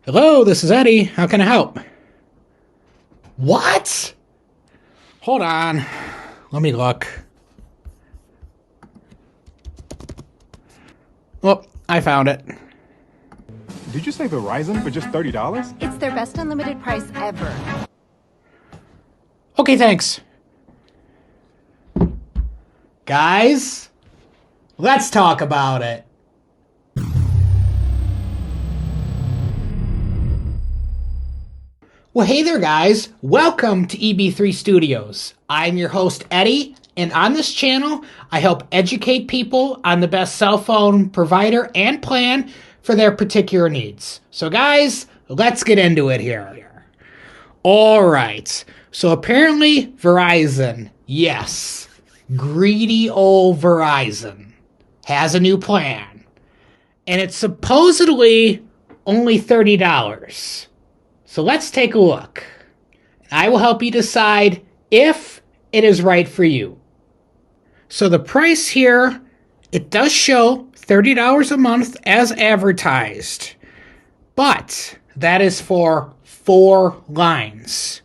Hello, this is Eddie. How can I help? What? Hold on. Let me look. Oh, I found it. Did you say Verizon for just $30? It's their best unlimited price ever. Okay, thanks. Guys, let's talk about it. Well, hey there, guys. Welcome to EB3 Studios. I'm your host, Eddie, and on this channel, I help educate people on the best cell phone provider and plan for their particular needs. So, guys, let's get into it here. All right. So, apparently, Verizon, yes, greedy old Verizon, has a new plan, and it's supposedly only $30. So let's take a look. I will help you decide if it is right for you. So the price here, it does show $30 a month as advertised, but that is for 4 lines.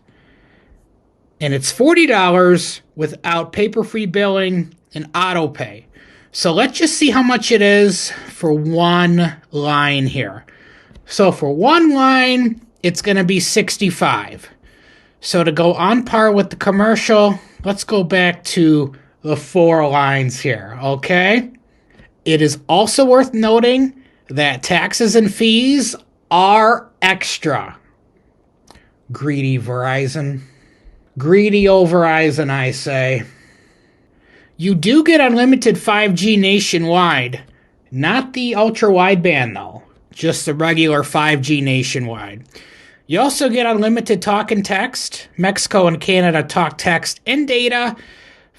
And it's $40 without paper-free billing and auto pay. So let's just see how much it is for 1 line here. So for 1 line, it's going to be $65. So to go on par with the commercial, let's go back to the 4 lines here, okay? It is also worth noting that taxes and fees are extra. Greedy Verizon. Greedy old Verizon, I say. You do get unlimited 5G nationwide, not the ultra-wideband though. Just the regular 5G nationwide. You also get unlimited talk and text, Mexico and Canada talk, text, and data,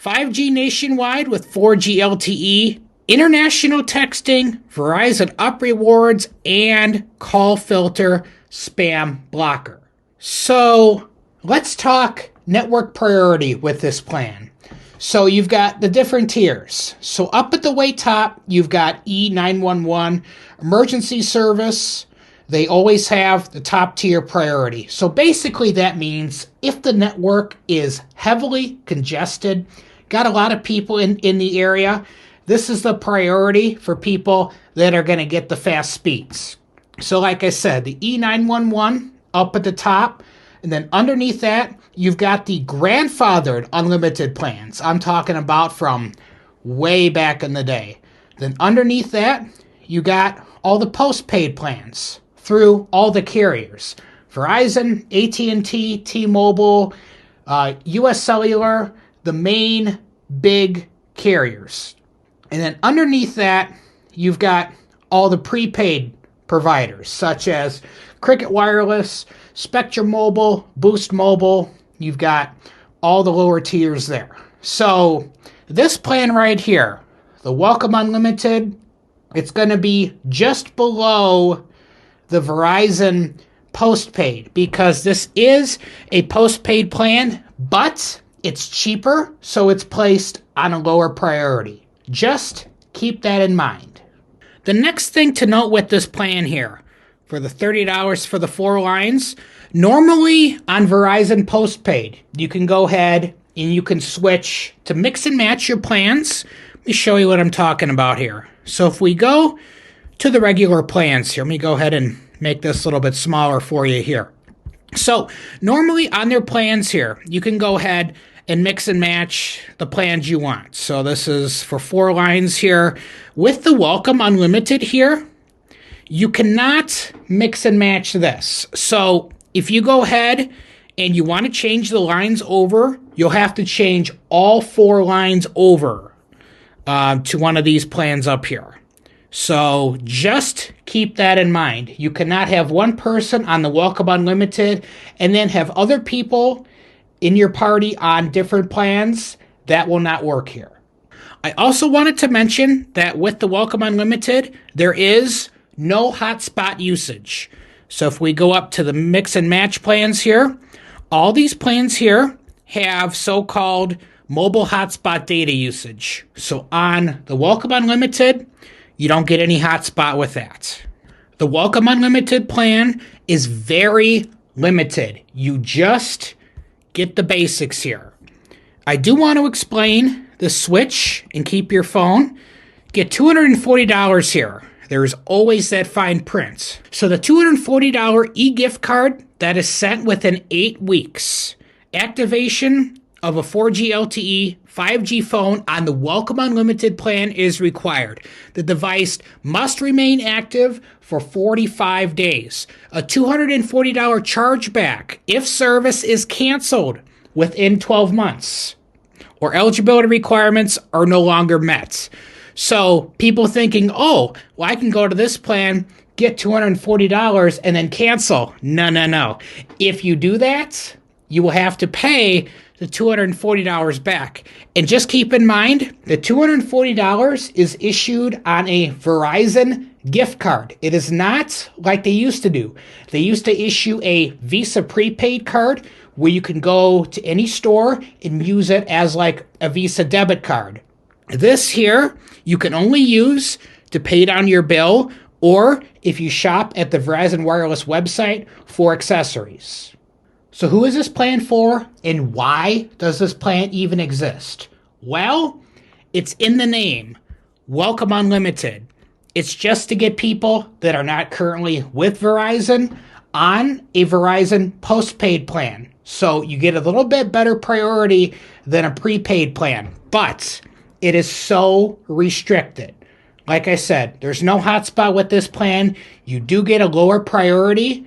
5G nationwide with 4G LTE, international texting, Verizon Up Rewards, and call filter spam blocker. So let's talk network priority with this plan. So you've got the different tiers. So up at the way top, you've got E911, emergency service. They always have the top tier priority. So basically that means if the network is heavily congested, got a lot of people in the area, this is the priority for people that are going to get the fast speeds. So like I said, the E911 up at the top, and then underneath that, you've got the grandfathered unlimited plans. I'm talking about from way back in the day. Then underneath that, you got all the postpaid plans through all the carriers. Verizon, AT&T, T-Mobile, US Cellular, the main big carriers. And then underneath that, you've got all the prepaid providers, such as Cricket Wireless, Spectrum Mobile, Boost Mobile. You've got all the lower tiers there. So this plan right here, the Welcome Unlimited, it's going to be just below the Verizon postpaid because this is a postpaid plan, but it's cheaper, so it's placed on a lower priority. Just keep that in mind. The next thing to note with this plan here, for the $30 for the 4 lines, normally on Verizon postpaid, you can go ahead and you can switch to mix and match your plans. Let me show you what I'm talking about here. So if we go to the regular plans here, let me go ahead and make this a little bit smaller for you here. So normally on their plans here, you can go ahead and mix and match the plans you want. So this is for 4 lines here. With the Welcome Unlimited here, you cannot mix and match this. So if you go ahead and you want to change the lines over, you'll have to change all 4 lines over to one of these plans up here. So just keep that in mind. You cannot have one person on the Welcome Unlimited and then have other people in your party on different plans. That will not work here. I also wanted to mention that with the Welcome Unlimited, there is no hotspot usage. So if we go up to the mix and match plans here, all these plans here have so-called mobile hotspot data usage. So on the Welcome Unlimited, you don't get any hotspot with that. The Welcome Unlimited plan is very limited. You just get the basics here. I do want to explain the switch and keep your phone. Get $240 here. There is always that fine print. So the $240 e-gift card that is sent within 8 weeks. Activation of a 4G LTE 5G phone on the Welcome Unlimited plan is required. The device must remain active for 45 days. A $240 chargeback if service is canceled within 12 months or eligibility requirements are no longer met. So people thinking, oh, well, I can go to this plan, get $240 and then cancel. No. If you do that, you will have to pay the $240 back. And just keep in mind, the $240 is issued on a Verizon gift card. It is not like they used to do. They used to issue a Visa prepaid card where you can go to any store and use it as like a Visa debit card. This here, you can only use to pay down your bill or if you shop at the Verizon Wireless website for accessories. So who is this plan for and why does this plan even exist? Well, it's in the name, Welcome Unlimited. It's just to get people that are not currently with Verizon on a Verizon postpaid plan. So you get a little bit better priority than a prepaid plan, but it is so restricted. Like I said, there's no hotspot with this plan. You do get a lower priority.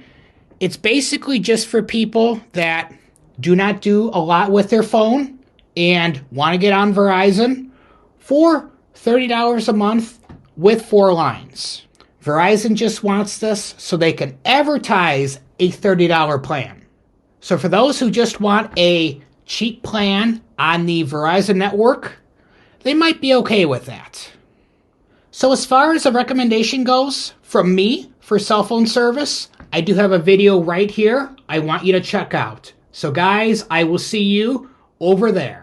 It's basically just for people that do not do a lot with their phone and want to get on Verizon for $30 a month with 4 lines. Verizon just wants this so they can advertise a $30 plan. So for those who just want a cheap plan on the Verizon network, they might be okay with that. So as far as a recommendation goes from me for cell phone service, I do have a video right here I want you to check out. So guys, I will see you over there.